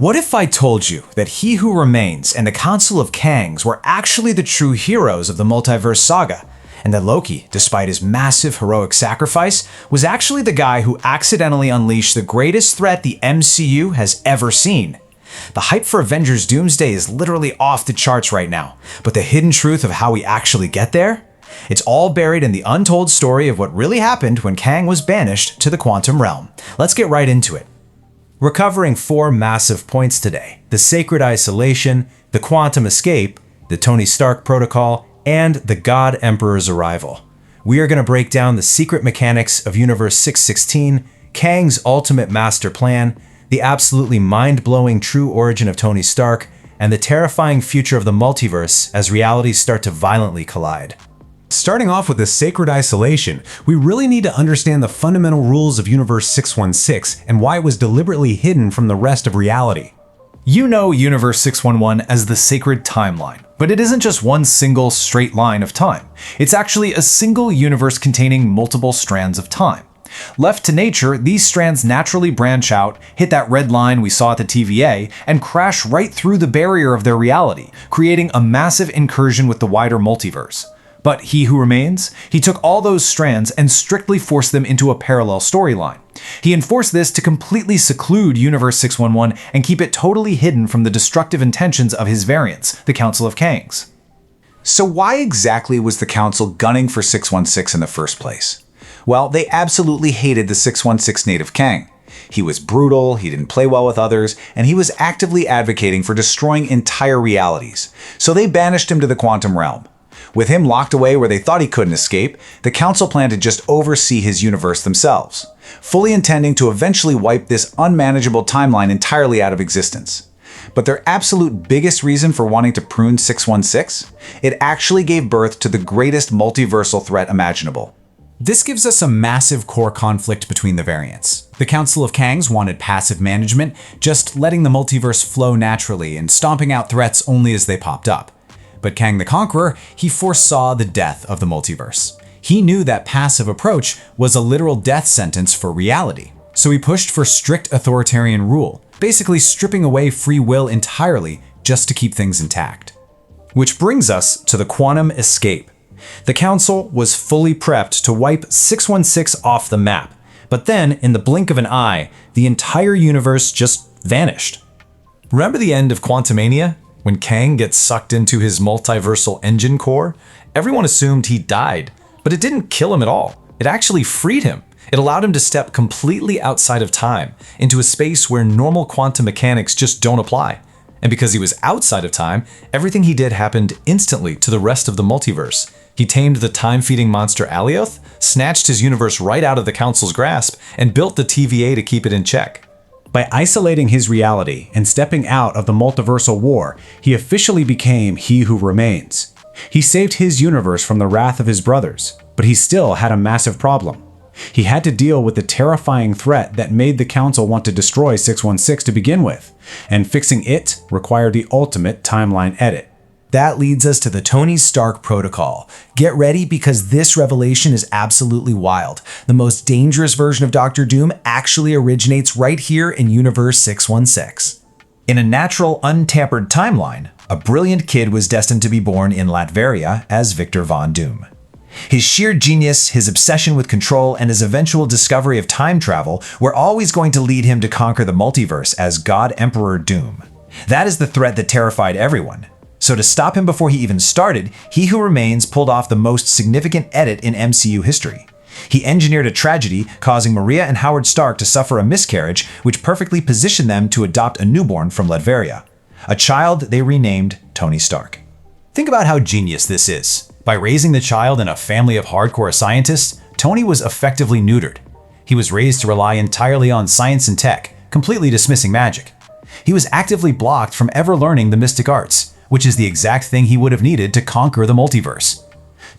What if I told you that He Who Remains and the Council of Kangs were actually the true heroes of the Multiverse Saga, and that Loki, despite his massive heroic sacrifice, was actually the guy who accidentally unleashed the greatest threat the MCU has ever seen? The hype for Avengers Doomsday is literally off the charts right now, but the hidden truth of how we actually get there? It's all buried in the untold story of what really happened when Kang was banished to the quantum realm. Let's get right into it. We're covering 4 massive points today: the sacred isolation, the quantum escape, the Tony Stark protocol, and the God Emperor's arrival. We are going to break down the secret mechanics of Universe 616, Kang's ultimate master plan, the absolutely mind-blowing true origin of Tony Stark, and the terrifying future of the multiverse as realities start to violently collide. Starting off with the sacred isolation, we really need to understand the fundamental rules of Universe 616 and why it was deliberately hidden from the rest of reality. You know Universe 611 as the sacred timeline, but it isn't just one single straight line of time. It's actually a single universe containing multiple strands of time. Left to nature, these strands naturally branch out, hit that red line we saw at the TVA, and crash right through the barrier of their reality, creating a massive incursion with the wider multiverse. But He Who Remains? He took all those strands and strictly forced them into a parallel storyline. He enforced this to completely seclude Universe 611 and keep it totally hidden from the destructive intentions of his variants, the Council of Kangs. So why exactly was the Council gunning for 616 in the first place? Well, they absolutely hated the 616 native Kang. He was brutal, he didn't play well with others, and he was actively advocating for destroying entire realities. So they banished him to the quantum realm. With him locked away where they thought he couldn't escape, the Council planned to just oversee his universe themselves, fully intending to eventually wipe this unmanageable timeline entirely out of existence. But their absolute biggest reason for wanting to prune 616? It actually gave birth to the greatest multiversal threat imaginable. This gives us a massive core conflict between the variants. The Council of Kangs wanted passive management, just letting the multiverse flow naturally and stomping out threats only as they popped up. But Kang the Conqueror, he foresaw the death of the multiverse. He knew that passive approach was a literal death sentence for reality. So he pushed for strict authoritarian rule, basically stripping away free will entirely just to keep things intact. Which brings us to the quantum escape. The Council was fully prepped to wipe 616 off the map, but then, in the blink of an eye, the entire universe just vanished. Remember the end of Quantumania? When Kang gets sucked into his multiversal engine core? Everyone assumed he died, but it didn't kill him at all. It actually freed him. It allowed him to step completely outside of time, into a space where normal quantum mechanics just don't apply. And because he was outside of time, everything he did happened instantly to the rest of the multiverse. He tamed the time-feeding monster Alioth, snatched his universe right out of the Council's grasp, and built the TVA to keep it in check. By isolating his reality and stepping out of the multiversal war, he officially became He Who Remains. He saved his universe from the wrath of his brothers, but he still had a massive problem. He had to deal with the terrifying threat that made the Council want to destroy 616 to begin with, and fixing it required the ultimate timeline edit. That leads us to the Tony Stark protocol. Get ready because this revelation is absolutely wild. The most dangerous version of Doctor Doom actually originates right here in Universe 616. In a natural, untampered timeline, a brilliant kid was destined to be born in Latveria as Victor Von Doom. His sheer genius, his obsession with control, and his eventual discovery of time travel were always going to lead him to conquer the multiverse as God Emperor Doom. That is the threat that terrified everyone. So to stop him before he even started, He Who Remains pulled off the most significant edit in MCU history. He engineered a tragedy, causing Maria and Howard Stark to suffer a miscarriage, which perfectly positioned them to adopt a newborn from Latveria, a child they renamed Tony Stark. Think about how genius this is. By raising the child in a family of hardcore scientists, Tony was effectively neutered. He was raised to rely entirely on science and tech, completely dismissing magic. He was actively blocked from ever learning the mystic arts, which is the exact thing he would have needed to conquer the multiverse.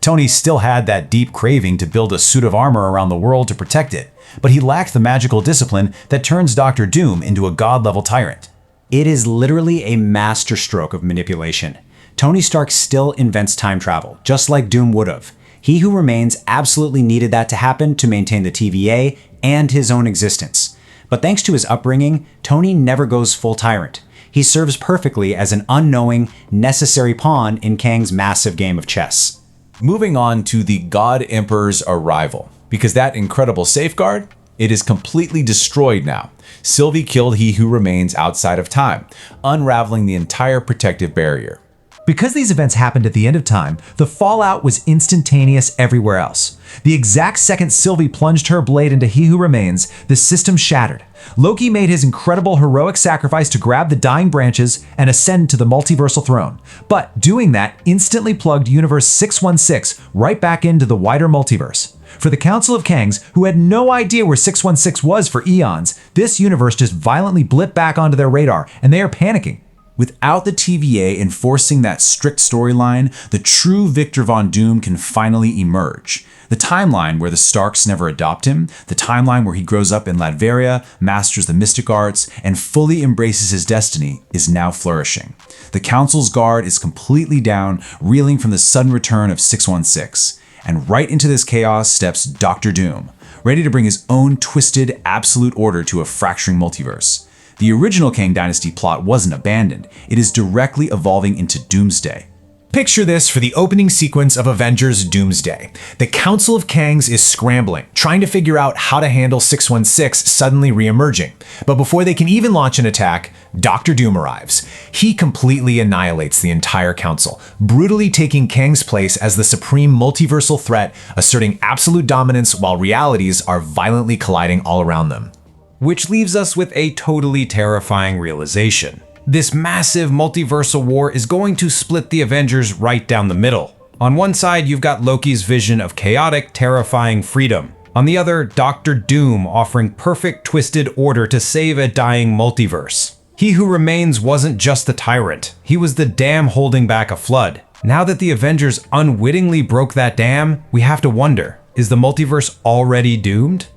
Tony still had that deep craving to build a suit of armor around the world to protect it, but he lacked the magical discipline that turns Doctor Doom into a god-level tyrant. It is literally a masterstroke of manipulation. Tony Stark still invents time travel, just like Doom would have. He Who Remains absolutely needed that to happen to maintain the TVA and his own existence. But thanks to his upbringing, Tony never goes full tyrant. He serves perfectly as an unknowing, necessary pawn in Kang's massive game of chess. Moving on to the God Emperor's arrival, because that incredible safeguard, it is completely destroyed now. Sylvie killed He Who Remains outside of time, unraveling the entire protective barrier. Because these events happened at the end of time, the fallout was instantaneous everywhere else. The exact second Sylvie plunged her blade into He Who Remains, the system shattered. Loki made his incredible heroic sacrifice to grab the dying branches and ascend to the multiversal throne. But doing that instantly plugged Universe 616 right back into the wider multiverse. For the Council of Kangs, who had no idea where 616 was for eons, this universe just violently blipped back onto their radar, and they are panicking. Without the TVA enforcing that strict storyline, the true Victor Von Doom can finally emerge. The timeline where the Starks never adopt him, the timeline where he grows up in Latveria, masters the mystic arts, and fully embraces his destiny is now flourishing. The Council's guard is completely down, reeling from the sudden return of 616. And right into this chaos steps Dr. Doom, ready to bring his own twisted, absolute order to a fracturing multiverse. The original Kang Dynasty plot wasn't abandoned, it is directly evolving into Doomsday. Picture this for the opening sequence of Avengers Doomsday. The Council of Kangs is scrambling, trying to figure out how to handle 616 suddenly re-emerging. But before they can even launch an attack, Dr. Doom arrives. He completely annihilates the entire council, brutally taking Kang's place as the supreme multiversal threat, asserting absolute dominance while realities are violently colliding all around them. Which leaves us with a totally terrifying realization. This massive multiversal war is going to split the Avengers right down the middle. On one side, you've got Loki's vision of chaotic, terrifying freedom. On the other, Dr. Doom offering perfect, twisted order to save a dying multiverse. He Who Remains wasn't just the tyrant, he was the dam holding back a flood. Now that the Avengers unwittingly broke that dam, we have to wonder, is the multiverse already doomed?